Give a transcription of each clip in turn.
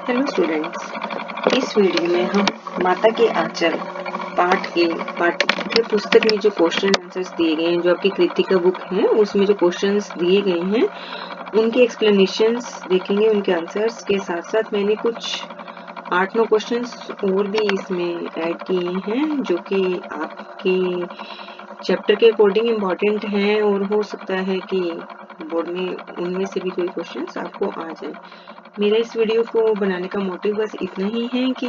Hello students, इस video में हम माता के आंचल पाठ्य पुस्तक में जो क्वेश्चन आंसर्स दिए गए हैं, जो आपकी कृतिका बुक है उसमें जो क्वेश्चंस दिए गए हैं उनके एक्सप्लेनेशंस देखेंगे। उनके आंसर्स के साथ साथ मैंने कुछ 8-9 क्वेश्चंस और भी इसमें ऐड किए हैं जो कि आपके चैप्टर के अकॉर्डिंग इम्पॉर्टेंट हैं और हो सकता है कि बोर्ड में उनमें से भी कोई क्वेश्चंस आपको आ जाए। मेरा इस वीडियो को बनाने का मोटिव बस इतना ही है कि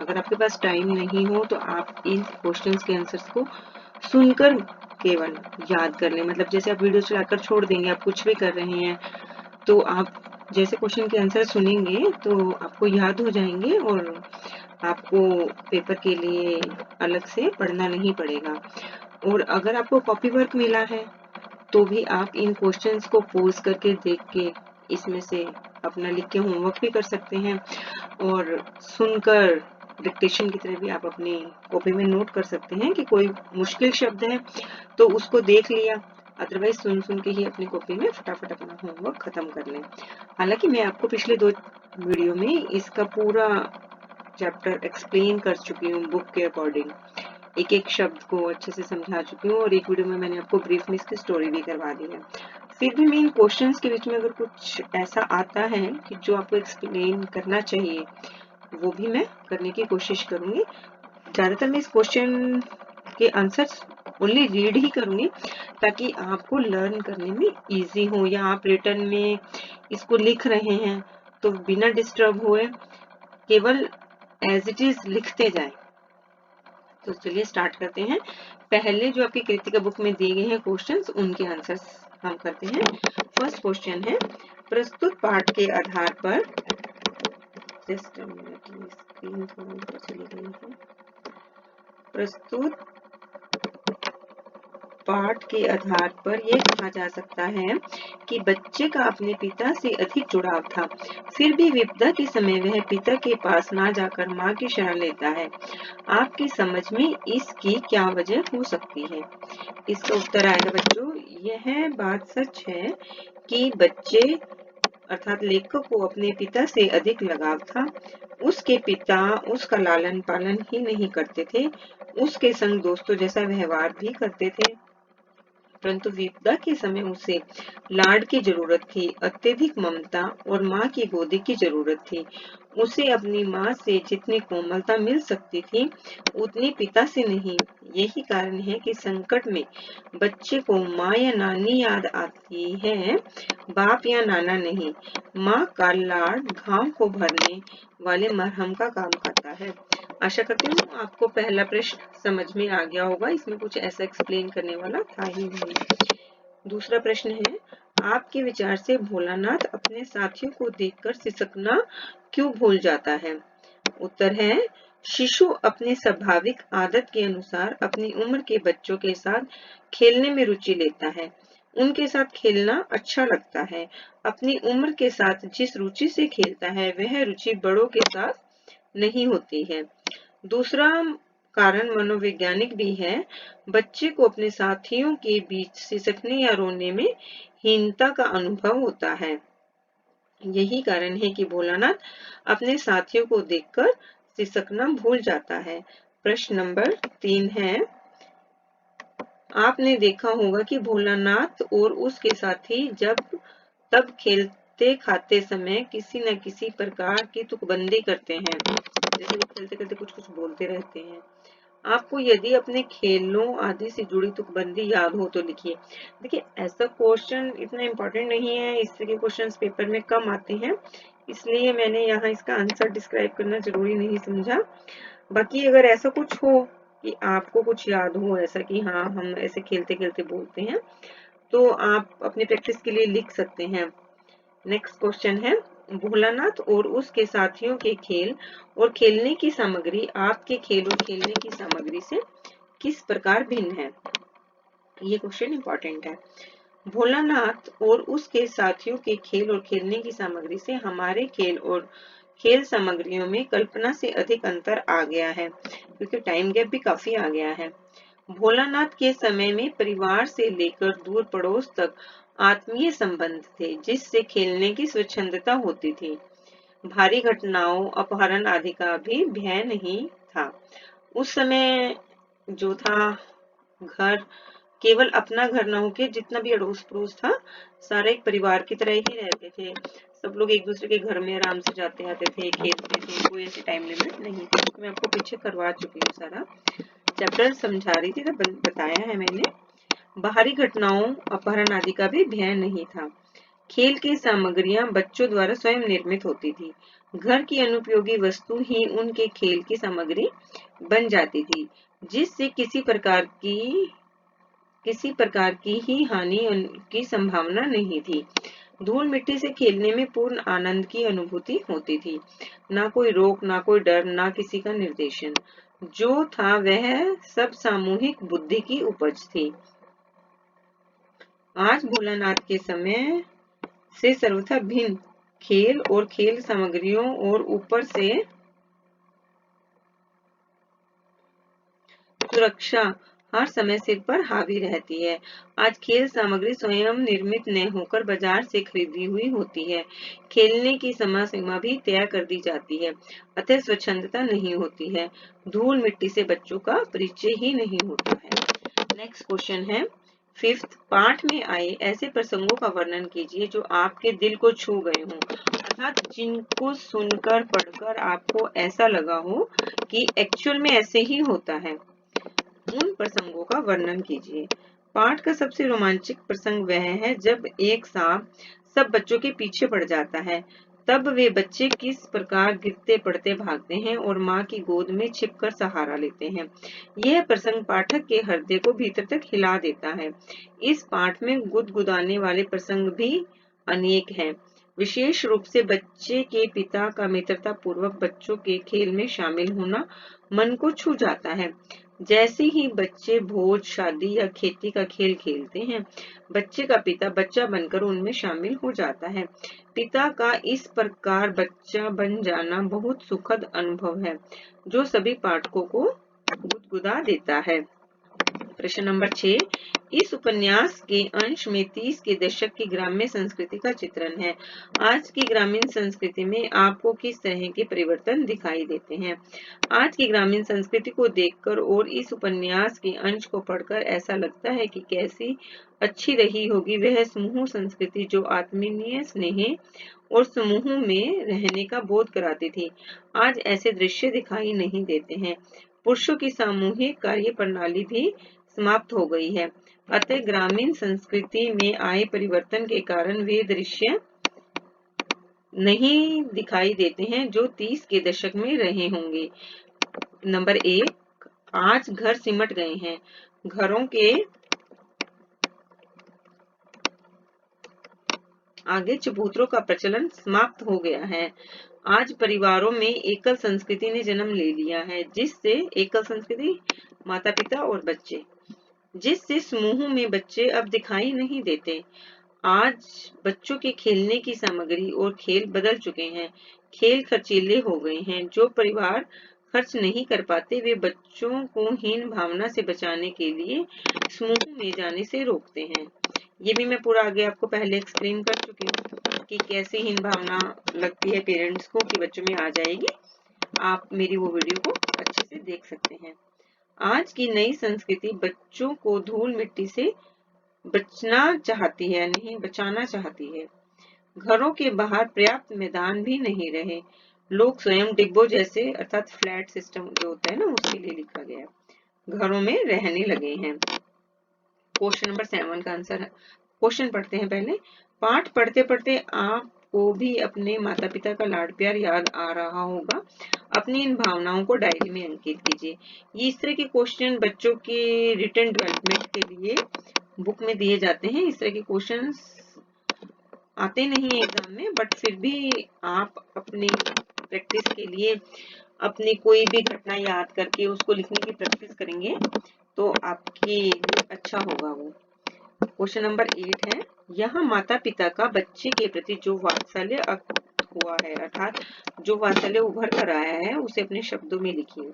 अगर आपके पास टाइम नहीं हो तो आप इन क्वेश्चंस के आंसर्स को सुनकर केवल याद कर लें। मतलब जैसे आप वीडियो चलाकर छोड़ देंगे, आप कुछ भी कर रहे हैं तो आप जैसे क्वेश्चन के आंसर सुनेंगे तो आपको याद हो जाएंगे और आपको पेपर के लिए अलग से पढ़ना नहीं पड़ेगा। और अगर आपको कॉपी वर्क मिला है तो भी आप इन क्वेश्चंस को पोज करके देख के इसमें से अपना लिख के होमवर्क भी कर सकते हैं और सुनकर डिक्टेशन की तरह भी आप अपनी कॉपी में नोट कर सकते हैं कि कोई मुश्किल शब्द है तो उसको देख लिया, अदरवाइज सुन के ही अपनी कॉपी में फटाफट अपना होमवर्क खत्म कर लें। हालांकि मैं आपको पिछले 2 वीडियो में इसका पूरा चैप्टर एक्सप्लेन कर चुकी हूँ, बुक के अकॉर्डिंग एक एक शब्द को अच्छे से समझा चुकी हूँ और एक वीडियो में मैंने आपको ब्रीफ में इसकी स्टोरी भी करवा दी है। फिर भी मैं इन क्वेश्चंस के बीच में अगर कुछ ऐसा आता है कि जो आपको एक्सप्लेन करना चाहिए वो भी मैं करने की कोशिश करूंगी। ज्यादातर मैं इस क्वेश्चन के आंसर्स ओनली रीड ही करूंगी ताकि आपको लर्न करने में इजी हो, या आप रिटर्न में इसको लिख रहे हैं तो बिना डिस्टर्ब हुए केवल एज इट इज लिखते जाएं। तो चलिए स्टार्ट करते हैं। पहले जो आपकी कृतिका बुक में दिए गए हैं क्वेश्चंस उनके आंसर्स हम करते हैं। फर्स्ट क्वेश्चन है, प्रस्तुत पाठ के आधार पर जस्ट स्क्रीन थोड़ा ऊपर चली गई है। प्रस्तुत पाठ के आधार पर यह कहा जा सकता है कि बच्चे का अपने पिता से अधिक जुड़ाव था, फिर भी विपदा के समय वह पिता के पास ना जाकर मां की शरण लेता है। आपकी समझ में इसकी क्या वजह हो सकती है? इसका उत्तर आएगा बच्चों, यह बात सच है कि बच्चे अर्थात लेखक को अपने पिता से अधिक लगाव था। उसके पिता उसका लालन पालन ही नहीं करते थे, उसके संग दोस्तों जैसा व्यवहार भी करते थे, परंतु विपदा के समय उसे लाड की जरूरत थी, अत्यधिक ममता और माँ की गोदी की जरूरत थी। उसे अपनी माँ से जितनी कोमलता मिल सकती थी उतनी पिता से नहीं। यही कारण है कि संकट में बच्चे को माँ या नानी याद आती है, बाप या नाना नहीं। माँ का लाड घाव को भरने वाले मरहम का काम करता है। आशा करती हूँ आपको पहला प्रश्न समझ में आ गया होगा, इसमें कुछ ऐसा एक्सप्लेन करने वाला था ही नहीं। दूसरा प्रश्न है, आपके विचार से भोलानाथ अपने साथियों को देखकर सिसकना क्यों भूल जाता है? उत्तर है, शिशु अपने स्वाभाविक आदत के अनुसार अपनी उम्र के बच्चों के साथ खेलने में रुचि लेता है। उनके साथ खेलना अच्छा लगता है। अपनी उम्र के साथ जिस रुचि से खेलता है वह रुचि बड़ों के साथ नहीं होती है। दूसरा कारण मनोवैज्ञानिक भी है। बच्चे को अपने साथियों के बीच सिसकने या रोने में हीनता का अनुभव होता है। यही कारण है कि भोलानाथ अपने साथियों को देखकर सिसकना भूल जाता है। प्रश्न नंबर 3 है, आपने देखा होगा कि भोलानाथ और उसके साथी जब तब खेलते खाते समय किसी न किसी प्रकार की तुकबंदी करते हैं, जैसे वो खेलते खेलते कुछ कुछ बोलते रहते हैं। आपको यदि अपने खेलों आदि से जुड़ी तुकबंदी याद हो तो लिखिए। देखिए ऐसा क्वेश्चन इतना इम्पोर्टेंट नहीं है, इस तरह के क्वेश्चंस पेपर में कम आते हैं, इसलिए मैंने यहाँ इसका आंसर डिस्क्राइब करना जरूरी नहीं समझा। बाकी अगर ऐसा कुछ हो कि आपको कुछ याद हो ऐसा कि हाँ हम ऐसे खेलते खेलते बोलते हैं तो आप अपनी प्रैक्टिस के लिए लिख सकते हैं। नेक्स्ट क्वेश्चन है, भोलानाथ और उसके साथियों के खेल और खेलने की सामग्री आपके खेल और खेलने की सामग्री से किस प्रकार भिन्न है? ये क्वेश्चन इंपॉर्टेंट है। भोलानाथ और उसके साथियों के खेल और खेलने की सामग्री से हमारे खेल और खेल सामग्रियों में कल्पना से अधिक अंतर आ गया है, क्योंकि टाइम गैप भी काफी आ गया है। भोलानाथ के समय में परिवार से लेकर दूर पड़ोस तक आत्मीय संबंध थे, जिससे खेलने की स्वच्छंदता होती थी। भारी घटनाओं, अपहरण आदि का भी भय नहीं था। उस समय जो था घर केवल अपना घर न होके जितना भी अड़ोस पड़ोस था सारे एक परिवार की तरह ही रहते थे। सब लोग एक दूसरे के घर में आराम से जाते आते थे, खेलते थे, कोई ऐसी टाइम लिमिट नहीं थी। मैं आपको पीछे करवा चुकी हूँ, सारा चैप्टर समझा रही थी तब बताया है मैंने। बाहरी घटनाओं, अपहरण आदि का भी भय नहीं था। खेल की सामग्रियां बच्चों द्वारा स्वयं निर्मित होती थी। घर की अनुपयोगी वस्तु ही उनके खेल की सामग्री बन जाती थी, जिससे किसी प्रकार की ही हानि की संभावना नहीं थी। धूल मिट्टी से खेलने में पूर्ण आनंद की अनुभूति होती थी। ना कोई रोक, ना कोई डर, ना किसी का निर्देशन। जो था वह सब सामूहिक बुद्धि की उपज थी। आज भोलानाथ के समय से सर्वथा भिन्न खेल और खेल सामग्रियों और ऊपर से सुरक्षा हर समय सिर पर हावी रहती है। आज खेल सामग्री स्वयं निर्मित न होकर बाजार से खरीदी हुई होती है। खेलने की समय सीमा भी तय कर दी जाती है, अतः स्वच्छंदता नहीं होती है। धूल मिट्टी से बच्चों का परिचय ही नहीं होता है। नेक्स्ट क्वेश्चन है, फिफ्थ, पाठ में आए ऐसे प्रसंगों का वर्णन कीजिए जो आपके दिल को छू गए हों, अर्थात जिनको सुनकर पढ़कर आपको ऐसा लगा हो कि एक्चुअल में ऐसे ही होता है। उन प्रसंगों का वर्णन कीजिए। पाठ का सबसे रोमांचक प्रसंग वह है जब एक सांप सब बच्चों के पीछे पड़ जाता है। तब वे बच्चे किस प्रकार गिरते पड़ते भागते हैं और माँ की गोद में छिपकर सहारा लेते हैं। यह प्रसंग पाठक के हृदय को भीतर तक हिला देता है। इस पाठ में गुदगुदाने वाले प्रसंग भी अनेक हैं। विशेष रूप से बच्चे के पिता का मित्रता पूर्वक बच्चों के खेल में शामिल होना मन को छू जाता है। जैसे ही बच्चे भोज, शादी या खेती का खेल खेलते हैं, बच्चे का पिता बच्चा बनकर उनमें शामिल हो जाता है। पिता का इस प्रकार बच्चा बन जाना बहुत सुखद अनुभव है, जो सभी पाठकों को गुदगुदा देता है। प्रश्न नंबर 6, इस उपन्यास के अंश में 30 के दशक की ग्राम्य संस्कृति का चित्रण है। आज की ग्रामीण संस्कृति में आपको किस तरह के परिवर्तन दिखाई देते हैं? आज की ग्रामीण संस्कृति को देखकर और इस उपन्यास के अंश को पढ़कर ऐसा लगता है कि कैसी अच्छी रही होगी वह समूह संस्कृति जो आत्मीय स्नेह और समूह में रहने का बोध कराती थी। आज ऐसे दृश्य दिखाई नहीं देते हैं। पुरुषों की सामूहिक कार्य प्रणाली भी समाप्त हो गई है, अतः ग्रामीण संस्कृति में आए परिवर्तन के कारण वे दृश्य नहीं दिखाई देते हैं जो 30 के दशक में रहे होंगे। नंबर 1, आज घर सिमट गए हैं। घरों के आगे चबूतरों का प्रचलन समाप्त हो गया है। आज परिवारों में एकल संस्कृति ने जन्म ले लिया है, जिससे एकल संस्कृति माता पिता और बच्चे, जिससे समूह में बच्चे अब दिखाई नहीं देते। आज बच्चों के खेलने की सामग्री और खेल बदल चुके हैं। खेल खर्चीले हो गए हैं। जो परिवार खर्च नहीं कर पाते वे बच्चों को हीन भावना से बचाने के लिए समूह में जाने से रोकते हैं। ये भी मैं पूरा आगे आपको पहले एक्सप्लेन कर चुकी हूँ कि कैसे हीन भावना लगती है पेरेंट्स को कि बच्चों में आ जाएगी। आप मेरी वो वीडियो को अच्छे से देख सकते हैं। आज की नई संस्कृति बच्चों को धूल मिट्टी से बचना चाहती है, नहीं बचाना चाहती है। घरों के बाहर पर्याप्त मैदान भी नहीं रहे। लोग स्वयं डिब्बों जैसे अर्थात फ्लैट सिस्टम जो होता है ना, उसके लिए लिखा गया है, घरों में रहने लगे हैं। क्वेश्चन नंबर 7 का आंसर है। क्वेश्चन पढ़ते हैं पहले। पाठ पढ़ते पढ़ते आपको भी अपने माता पिता का लाड प्यार याद आ रहा होगा। अपनी इन भावनाओं को डायरी में अंकित कीजिए। ये इस तरह के क्वेश्चन बच्चों के रिटन डेवलपमेंट के लिए बुक में दिए जाते हैं। इस तरह के क्वेश्चंस आते नहीं है एग्जाम में, बट फिर भी आप अपनी प्रैक्टिस के लिए अपनी कोई भी घटना याद करके उसको लिखने की प्रैक्टिस करेंगे तो आपके लिए अच्छा होगा वो। क्वेश्चन नंबर 8 है, यहाँ माता पिता का बच्चे के प्रति जो वात्सल्य हुआ है अर्थात जो वात्सल्य उभर कर आया है उसे अपने शब्दों में लिखिए।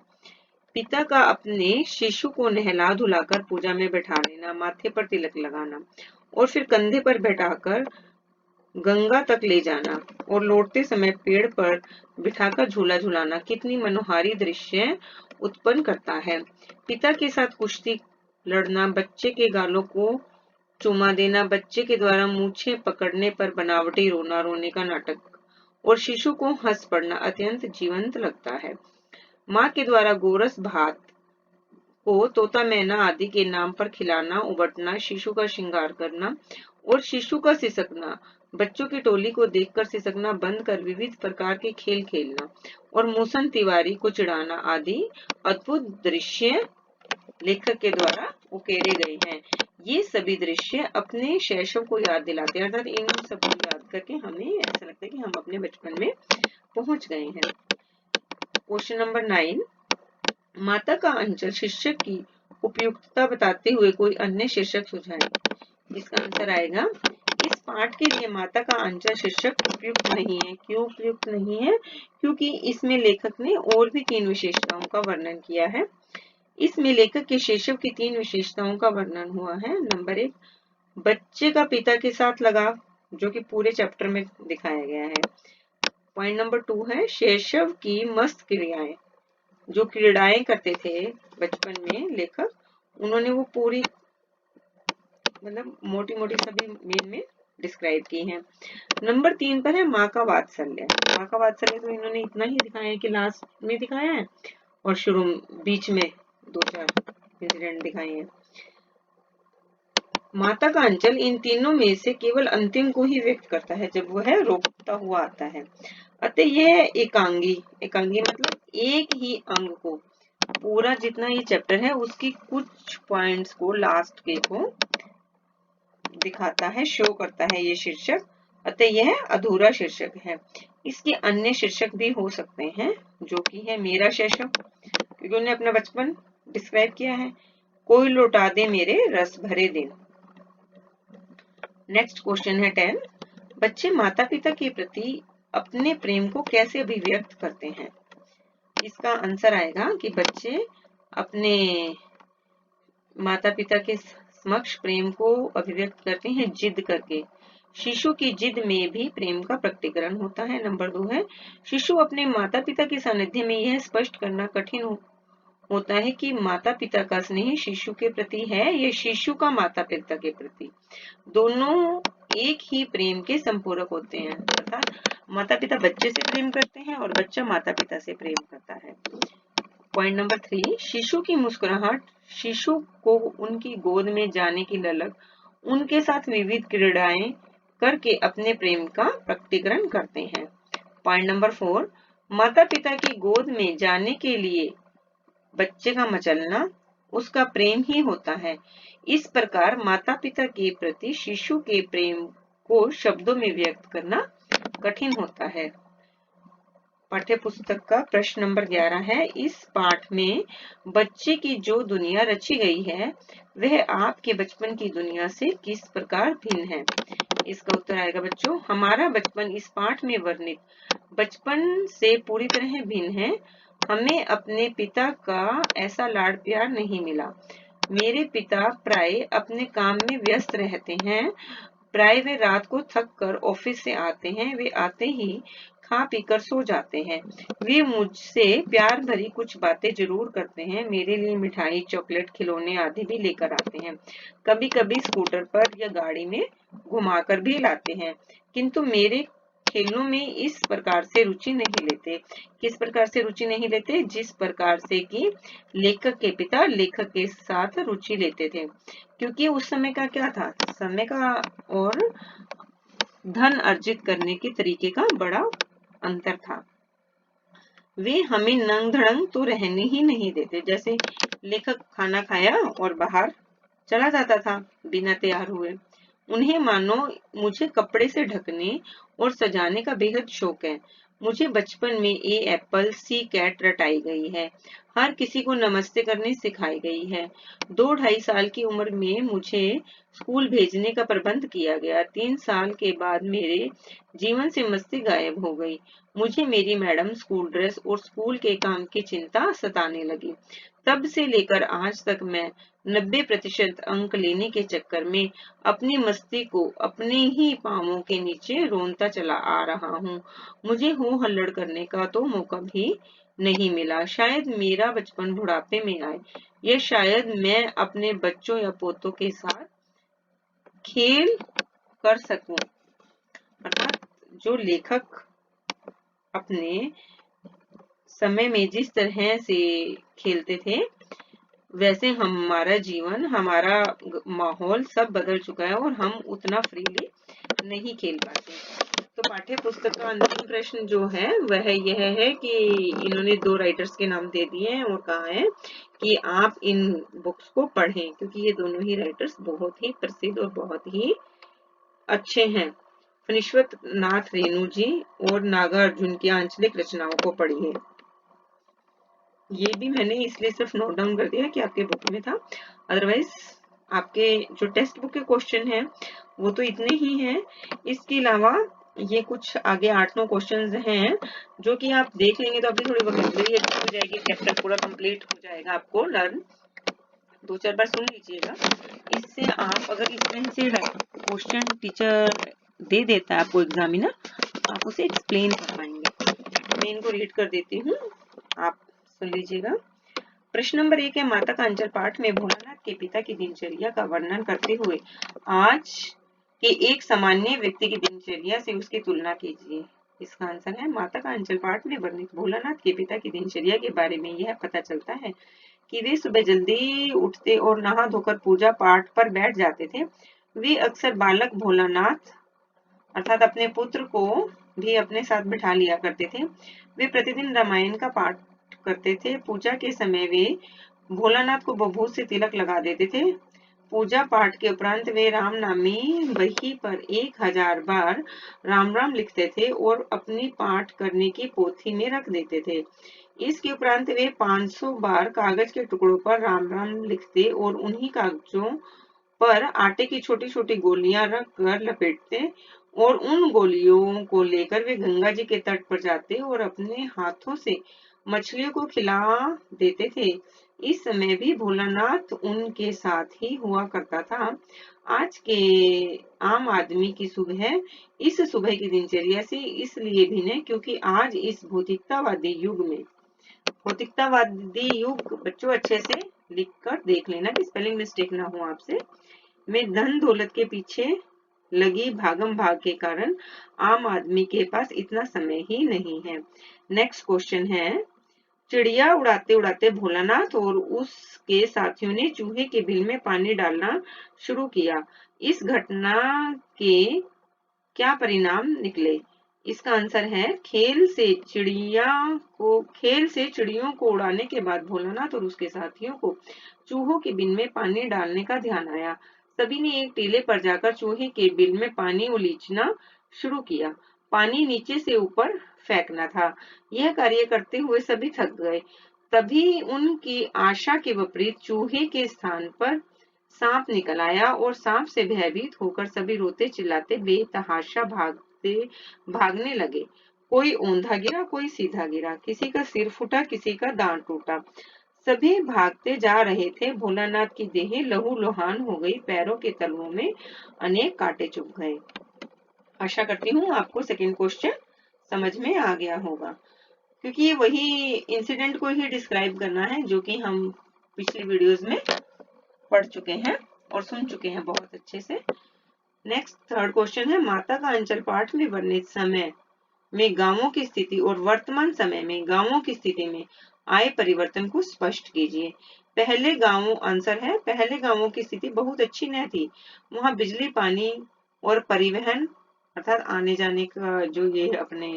पिता का अपने शिशु को नहला धुलाकर पूजा में बैठा लेना, माथे पर तिलक लगाना और फिर कंधे पर बैठाकर गंगा तक ले जाना और लौटते समय पेड़ पर बिठाकर झूला झुलाना कितनी मनोहारी दृश्य उत्पन्न करता है। पिता के साथ कुश्ती लड़ना, बच्चे के गालों को चुमा देना, बच्चे के द्वारा मूछें पकड़ने पर बनावटी रोना, रोने का नाटक और शिशु को हंस पड़ना अत्यंत जीवंत लगता है। माँ के द्वारा गोरस भात को तोता मैना आदि के नाम पर खिलाना, उबटना, शिशु का श्रृंगार करना और शिशु का सिसकना, बच्चों की टोली को देखकर सिसकना बंद कर विविध प्रकार के खेल खेलना और मूसन तिवारी को चिढ़ाना आदि अद्भुत दृश्य लेखक के द्वारा उकेरे गए हैं। ये सभी दृश्य अपने शैशव को याद दिलाते हैं, अर्थात इन सबको याद करके हमें ऐसा लगता है कि हम अपने बचपन में पहुंच गए हैं। क्वेश्चन नंबर 9, माता का अंचल शीर्षक की उपयुक्तता बताते हुए कोई अन्य शीर्षक सुझाएं। इसका आंसर आएगा, इस पाठ के लिए माता का अंचल शीर्षक उपयुक्त नहीं है। क्यों उपयुक्त नहीं है? क्योंकि इसमें लेखक ने और भी 3 विशेषताओं का वर्णन किया है। इसमें लेखक के शीर्षक की 3 विशेषताओं का वर्णन हुआ है। नंबर 1, बच्चे का पिता के साथ लगाव, जो कि पूरे चैप्टर में दिखाया गया है। पॉइंट नंबर 2 है शैशव की मस्त क्रियाएं, जो क्रीड़ाएं करते थे बचपन में लेखक, उन्होंने वो पूरी मतलब मोटी मोटी सभी मेन में डिस्क्राइब की हैं। नंबर 3 पर है माँ का वात्सल्य। माँ का वात्सल्य तो इन्होंने इतना ही दिखाया है कि लास्ट में दिखाया है और शुरू बीच में 2-4 इंसिडेंट दिखाए हैं। माता का अंचल इन तीनों में से केवल अंतिम को ही व्यक्त करता है, जब वह रोकता हुआ आता है। अतः यह एकांगी मतलब एक ही अंग को, पूरा जितना ये चैप्टर है उसकी कुछ पॉइंट्स को लास्ट के को दिखाता है, शो करता है ये शीर्षक। अतः यह अधूरा शीर्षक है। इसके अन्य शीर्षक भी हो सकते हैं, जो कि है मेरा शैशव, क्योंकि उन्होंने अपना बचपन डिस्क्राइब किया है। कोई लौटा दे मेरे रस भरे दिन। नेक्स्ट क्वेश्चन है 10, बच्चे माता पिता के प्रति अपने प्रेम को कैसे अभिव्यक्त करते हैं। इसका आंसर आएगा कि बच्चे अपने माता पिता के समक्ष प्रेम को अभिव्यक्त करते हैं जिद करके। शिशु की जिद में भी प्रेम का प्रकटीकरण होता है। नंबर 2 है शिशु अपने माता पिता के सानिध्य में यह स्पष्ट करना कठिन होता है कि माता पिता का स्नेह शिशु के प्रति है या शिशु का माता पिता के प्रति। दोनों एक ही प्रेम के संपूरक होते हैं, अर्थात माता पिता बच्चे से प्रेम करते हैं और बच्चा माता पिता से प्रेम करता है। पॉइंट नंबर 3, शिशु की मुस्कुराहट, शिशु को उनकी गोद में जाने की ललक, उनके साथ विविध क्रीड़ाएं करके अपने प्रेम का प्रकटीकरण करते हैं। पॉइंट नंबर 4, माता पिता की गोद में जाने के लिए बच्चे का मचलना उसका प्रेम ही होता है। इस प्रकार माता पिता के प्रति शिशु के प्रेम को शब्दों में व्यक्त करना कठिन होता है। पाठ्य पुस्तक का प्रश्न नंबर 11 है, इस पाठ में बच्चे की जो दुनिया रची गई है वह आपके बचपन की दुनिया से किस प्रकार भिन्न है। इसका उत्तर आएगा बच्चों, हमारा बचपन इस पाठ में वर्णित बचपन से पूरी तरह भिन्न है। हमें अपने पिता का ऐसा लाड़ प्यार नहीं मिला। मेरे पिता प्राय अपने काम में व्यस्त रहते हैं। प्राय वे रात को थक कर ऑफिस से आते हैं। वे आते ही खा पीकर सो जाते हैं। वे मुझसे प्यार भरी कुछ बातें जरूर करते हैं। मेरे लिए मिठाई, चॉकलेट, खिलौने आदि भी लेकर आते हैं। कभी कभी स्कूटर पर या गाड़ी में घुमाकर भी लाते हैं, किंतु मेरे खेलों में इस प्रकार से रुचि नहीं लेते। किस प्रकार से रुचि नहीं लेते? जिस प्रकार से कि लेखक के पिता लेखक के साथ रुचि लेते थे, क्योंकि उस समय का क्या था, समय का और धन अर्जित करने के तरीके का बड़ा अंतर था। वे हमें नंग धड़ंग तो रहने ही नहीं देते। जैसे लेखक खाना खाया और बाहर चला जाता था बिना तैयार हुए। उन्हें मानो मुझे कपड़े से ढकने और सजाने का बेहद शौक है। मुझे बचपन में ए एप्पल सी कैट रटाई गई है। हर किसी को नमस्ते करनी सिखाई गई है। 2-2.5 साल की उम्र में मुझे स्कूल भेजने का प्रबंध किया गया। 3 साल के बाद मेरे जीवन से मस्ती गायब हो गई। मुझे मेरी मैडम, स्कूल ड्रेस और स्कूल के काम की चिंता सताने लगी। तब से लेकर आज तक मैं 90% अंक लेने के चक्कर में अपनी मस्ती को अपने ही पांवों के नीचे रोंदता चला आ रहा हूँ। मुझे हो हल्लड़ करने का तो मौका भी नहीं मिला। शायद मेरा बचपन बुढ़ापे में आए, या शायद मैं अपने बच्चों या पोतों के साथ खेल कर सकूं। अर्थात जो लेखक अपने समय में जिस तरह से खेलते थे, वैसे हमारा जीवन, हमारा माहौल सब बदल चुका है और हम उतना फ्रीली नहीं खेल पाते। तो पाठ्य पुस्तक का अंतिम प्रश्न जो है वह यह है कि इन्होंने 2 राइटर्स के नाम दे दिए हैं और कहा है कि आप इन बुक्स को पढ़ें, क्योंकि ये दोनों ही राइटर्स बहुत ही प्रसिद्ध और बहुत ही अच्छे हैं। फणीश्वर नाथ रेणु जी और नागार्जुन की आंचलिक रचनाओं को पढ़िए। ये भी मैंने इसलिए सिर्फ नोट डाउन कर दिया कि आपके बुक में था, अदरवाइज आपके जो टेक्स्ट बुक के क्वेश्चन हैं वो तो इतने ही हैं। इसके अलावा ये कुछ आगे 8-9 क्वेश्चंस हैं जो कि आप देख लेंगे तो आपकी थोड़ी वोकैबुलरी अच्छी हो जाएगी, चैप्टर पूरा कंप्लीट हो जाएगा आपको लर्न। 2-4 बार सुन लीजिएगा। इससे आप अगर इस तरह से क्वेश्चन टीचर दे देता है आपको एग्जामिनर, आप उसे एक्सप्लेन कर पाएंगे। मैं इनको रीड कर देती हूँ, आप सुन लीजिएगा। प्रश्न नंबर 1 है, माता का अंचल पाठ में भोलानाथ के पिता की दिनचर्या का वर्णन करते हुए आज के एक सामान्य व्यक्ति की दिनचर्या से उसकी तुलना कीजिए। इसका आंसर है, माता का अंचल पाठ में वर्णित भोलानाथ के पिता की दिनचर्या के बारे में यह पता चलता है कि वे सुबह जल्दी उठते और नहा धोकर पूजा पाठ पर बैठ जाते थे। वे अक्सर बालक भोलानाथ अर्थात अपने पुत्र को भी अपने साथ बिठा लिया करते थे। वे प्रतिदिन रामायण का पाठ करते थे। पूजा के समय वे भोलानाथ को बभूत से तिलक लगा देते थे। पूजा पाठ के उपरांत वे राम नामी बही पर 1000 बार राम राम लिखते थे और अपनी पाठ करने की पोथी में रख देते थे। इसके उपरांत वे 500 बार कागज के टुकड़ों पर राम राम लिखते और उन्हीं कागजों पर आटे की छोटी छोटी गोलियां रख कर लपेटते और उन गोलियों को लेकर वे गंगा जी के तट पर जाते और अपने हाथों से मछलियों को खिला देते थे। इस समय भी भोलानाथ उनके साथ ही हुआ करता था। आज के आम आदमी की सुबह इस सुबह की दिनचर्या से इसलिए भिन्न है क्योंकि आज इस भौतिकतावादी युग बच्चों अच्छे से लिख कर देख लेना कि स्पेलिंग मिस्टेक ना हो आपसे, में धन दौलत के पीछे लगी भागम भाग के कारण आम आदमी के पास इतना समय ही नहीं है। नेक्स्ट क्वेश्चन है, चिड़िया उड़ाते उड़ाते भोलानाथ और उसके साथियों ने चूहे के बिल में पानी डालना शुरू किया। इस घटना के क्या परिणाम निकले? इसका आंसर है, खेल से चिड़ियों को उड़ाने के बाद भोलानाथ और उसके साथियों को चूहों के बिल में पानी डालने का ध्यान आया। सभी ने एक टीले पर जाकर चूहे के बिल में पानी उलीचना शुरू किया। पानी नीचे से ऊपर फेंकना था। यह कार्य करते हुए सभी थक गए। तभी उनकी आशा के विपरीत चूहे के स्थान पर सांप निकल आया और सांप से भयभीत होकर सभी रोते चिल्लाते बेतहाशा भागने लगे। कोई औंधा गिरा, कोई सीधा गिरा, किसी का सिर फूटा, किसी का दांत टूटा। सभी भागते जा रहे थे। भोलानाथ की देह लहू लुहान हो गई, पैरों के तलवों में अनेक कांटे चुभ गए। आशा करती हूँ आपको सेकंड क्वेश्चन समझ में आ गया होगा, क्योंकि ये वही इंसिडेंट को ही डिस्क्राइब करना है जो कि हम पिछली वीडियोस में पढ़ चुके हैं और सुन चुके हैं बहुत अच्छे से। नेक्स्ट थर्ड क्वेश्चन है, माता का अंचल पाठ में वर्णित समय में गांवों की स्थिति और वर्तमान समय में गांवों की स्थिति में आए परिवर्तन को स्पष्ट कीजिए। पहले गांवों की स्थिति बहुत अच्छी न थी। वहां बिजली, पानी और परिवहन अर्थात आने जाने का जो ये अपने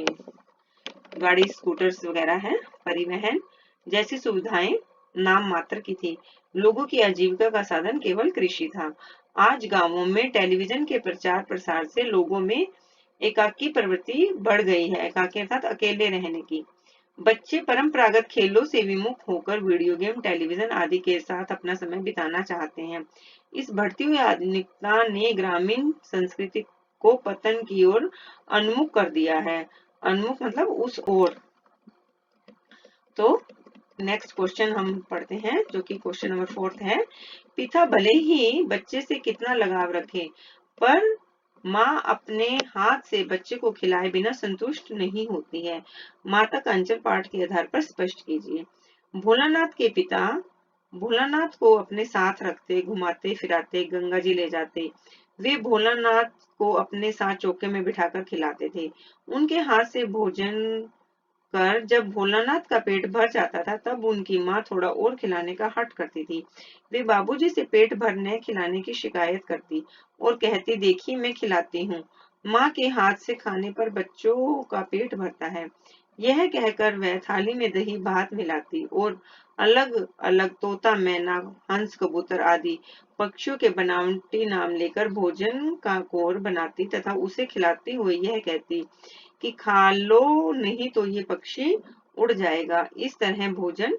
गाड़ी, स्कूटर्स वगैरह है, परिवहन जैसी सुविधाएं नाम मात्र की थी। लोगों की आजीविका का साधन केवल कृषि था। आज गांवों में टेलीविजन के प्रचार प्रसार से लोगों में एकाकी प्रवृत्ति बढ़ गई है। एकाकी अर्थात अकेले रहने की। बच्चे परंपरागत खेलों से विमुख होकर वीडियो गेम, टेलीविजन आदि के साथ अपना समय बिताना चाहते हैं। इस बढ़ती हुई आधुनिकता ने ग्रामीण संस्कृति को पतन की ओर उन्मुख कर दिया है। उन्मुख मतलब उस ओर। तो नेक्स्ट क्वेश्चन हम पढ़ते हैं, जो कि क्वेश्चन नंबर 4 है। पिता भले ही बच्चे से कितना लगाव रखे, पर माँ अपने हाथ से बच्चे को खिलाए बिना संतुष्ट नहीं होती है। माता का अंचल पाठ के आधार पर स्पष्ट कीजिए। भोलानाथ के पिता भोलानाथ को अपने साथ रखते, घुमाते फिराते, गंगा जी ले जाते। वे भोलानाथ को अपने साथ चौके में बिठाकर खिलाते थे। उनके हाथ से भोजन कर जब भोलानाथ का पेट भर जाता था, तब उनकी माँ थोड़ा और खिलाने का हट करती थी। वे बाबूजी से पेट भरने खिलाने की शिकायत करती और कहती, देखिए मैं खिलाती हूँ। माँ के हाथ से खाने पर बच्चों का पेट भरता है। यह कहकर वह थाली में दही भात मिलाती और अलग अलग तोता, मैना, हंस, कबूतर आदि पक्षियों के बनावटी नाम लेकर भोजन का कौर बनाती तथा उसे खिलाती हुए यह कहती कि खा लो, नहीं तो ये पक्षी उड़ जाएगा। इस तरह भोजन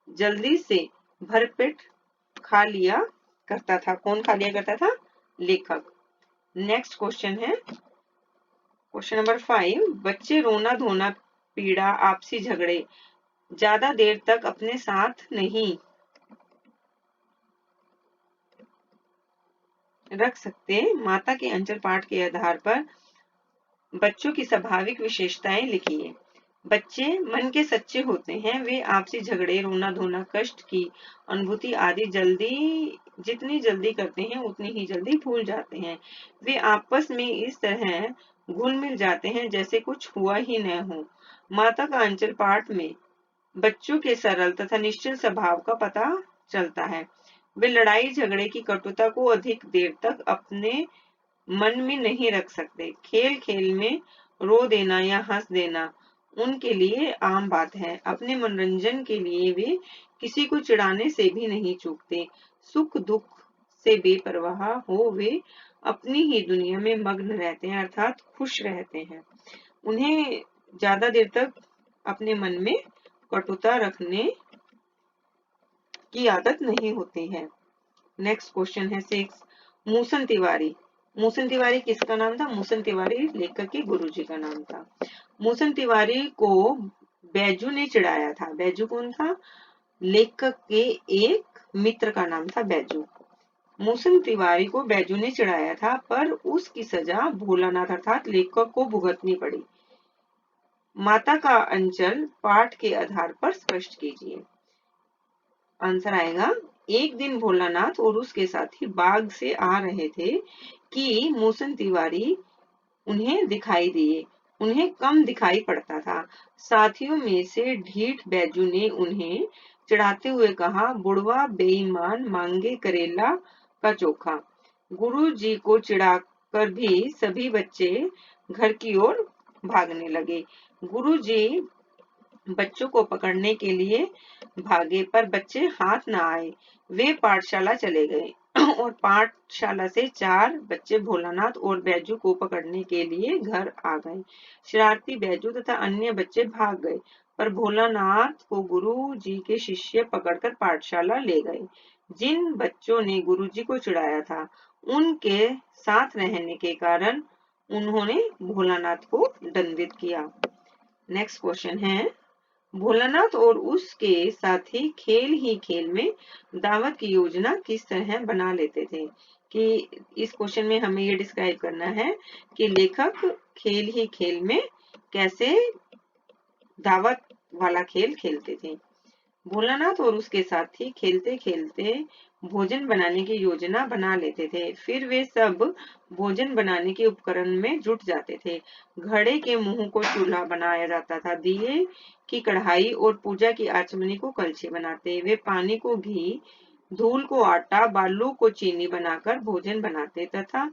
जल्दी से भरपेट खा लिया करता था। कौन खा लिया करता था? लेखक। नेक्स्ट क्वेश्चन है क्वेश्चन नंबर 5। बच्चे रोना धोना, पीड़ा, आपसी झगड़े ज्यादा देर तक अपने साथ नहीं रख सकते। माता के अंचल पाठ के आधार पर बच्चों की स्वाभाविक विशेषताएं लिखिए। बच्चे मन के सच्चे होते हैं। वे आपसी झगड़े, रोना धोना, कष्ट की अनुभूति आदि जितनी जल्दी करते हैं उतनी ही जल्दी भूल जाते हैं। वे आपस में इस तरह घुल मिल जाते हैं जैसे कुछ हुआ ही न हो। माता का अंचल पाठ में बच्चों के सरल तथा निश्चल स्वभाव का पता चलता है। वे लड़ाई झगड़े की कटुता को अधिक देर तक अपने मन में नहीं रख सकते। खेल खेल में रो देना या हंस देना उनके लिए आम बात है। अपने मनोरंजन के लिए वे किसी को चिढ़ाने से भी नहीं चूकते। सुख दुख से बेपरवाह हो वे अपनी ही दुनिया में मग्न रहते हैं, अर्थात खुश रहते हैं। उन्हें ज्यादा देर तक अपने मन में कटुता रखने की आदत नहीं होती है। नेक्स्ट क्वेश्चन है 6। मूसन तिवारी। मूसन तिवारी किसका नाम था? मूसन तिवारी लेखक के गुरुजी का नाम था। मूसन तिवारी को बैजू ने चिढ़ाया था। बैजू कौन था? लेखक के एक मित्र का नाम था बैजू। मूसन तिवारी को बैजू ने चिढ़ाया था, पर उसकी सजा भोलानाथ अर्थात लेखक को भुगतनी पड़ी। माता का अंचल पाठ के आधार पर स्पष्ट कीजिए। आंसर आएगा, एक दिन भोलानाथ और उसके साथी बाग से आ रहे थे कि मूसन तिवारी उन्हें दिखाई दिए। उन्हें कम दिखाई पड़ता था। साथियों में से ढीठ बैजू ने उन्हें चिढ़ाते हुए कहा, बुढ़वा बेईमान, मांगे करेला का चोखा। गुरु जी को चिढ़ाकर भी सभी बच्चे घर की ओर भागने लगे। गुरु जी बच्चों को पकड़ने के लिए भागे, पर बच्चे हाथ न आए। वे पाठशाला चले गए और पाठशाला से 4 बच्चे भोलानाथ और बैजू को पकड़ने के लिए घर आ गए। शरारती बैजू तथा अन्य बच्चे भाग गए, पर भोलानाथ को गुरु जी के शिष्य पकड़कर पाठशाला ले गए। जिन बच्चों ने गुरु जी को चिढ़ाया था, उनके साथ रहने के कारण उन्होंने भोलानाथ को दंडित किया। नेक्स्ट क्वेश्चन है, भोलानाथ और उसके साथी खेल ही खेल में दावत की योजना किस तरह बना लेते थे। कि इस क्वेश्चन में हमें ये डिस्क्राइब करना है कि लेखक खेल ही खेल में कैसे दावत वाला खेल खेलते थे। भोलानाथ और उसके साथी खेलते खेलते भोजन बनाने की योजना बना लेते थे। फिर वे सब भोजन बनाने के उपकरण में जुट जाते थे। घड़े के मुंह को चूल्हा बनाया जाता था, दिए की कढ़ाई और पूजा की आचमनी को कलछी बनाते। वे पानी को घी, धूल को आटा, बालू को चीनी बनाकर भोजन बनाते तथा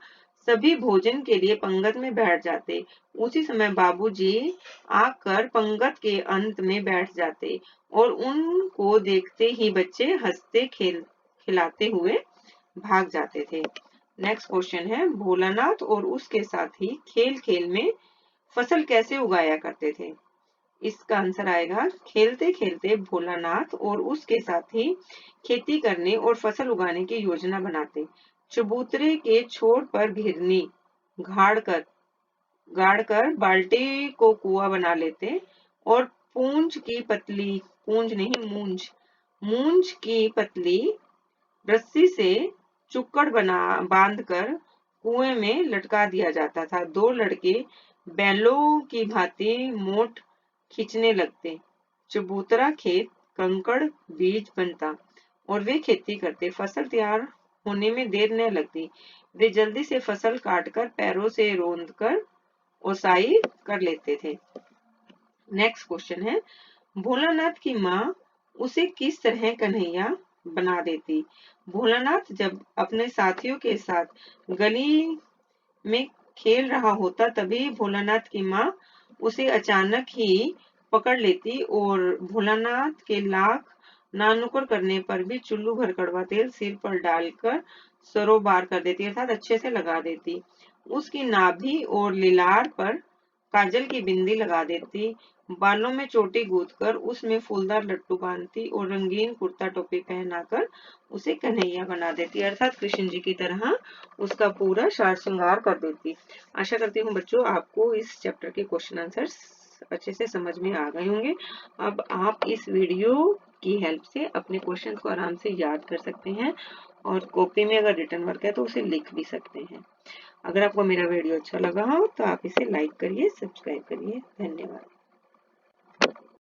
सभी भोजन के लिए पंगत में बैठ जाते। उसी समय बाबूजी आकर पंगत के अंत में बैठ जाते और उनको देखते ही बच्चे हंसते खिलाते हुए भाग जाते थे। नेक्स्ट क्वेश्चन है, भोलानाथ और उसके साथी खेल खेल में फसल कैसे उगाया करते थे। इसका आंसर आएगा खेलते खेलते भोलानाथ और उसके साथी खेती करने और फसल उगाने की योजना बनाते। चबूतरे के छोर पर घिरनी गाड़ कर बाल्टी को कुआं बना लेते और मूंज की पतली रस्सी से चुक्कड़ बांधकर कुएं में लटका दिया जाता था। दो लड़के बैलों की भांति मोट खींचने लगते। चबूतरा खेत कंकड़ बीज बनता और वे खेती करते। फसल तैयार होने में देर न लगती। वे जल्दी से फसल काटकर पैरों से रौंदकर ओसाई कर लेते थे। नेक्स्ट क्वेश्चन है, भोलानाथ की माँ उसे किस तरह कन्हैया बना देती। भोलानाथ जब अपने साथियों के साथ गली में खेल रहा होता तभी भोलानाथ की माँ उसे अचानक ही पकड़ लेती और भोलानाथ के लाख नानुकर करने पर भी चुल्लू भर कड़वा तेल सिर पर डालकर सरोबार कर देती, अर्थात अच्छे से लगा देती। उसकी नाभि और लिलार पर काजल की बिंदी लगा देती। बालों में चोटी गूंथकर उसमें फूलदार लट्टू बांधती और रंगीन कुर्ता टोपी पहनाकर उसे कन्हैया बना देती, अर्थात कृष्ण जी की तरह उसका पूरा साज श्रृंगार कर देती। आशा करती हूँ बच्चों आपको इस चैप्टर के क्वेश्चन आंसर्स अच्छे से समझ में आ गए होंगे। अब आप इस वीडियो की हेल्प से अपने क्वेश्चन को आराम से याद कर सकते हैं और कॉपी में अगर रिटन वर्क है तो उसे लिख भी सकते हैं। अगर आपको मेरा वीडियो अच्छा लगा हो तो आप इसे लाइक करिए, सब्सक्राइब करिए। धन्यवाद।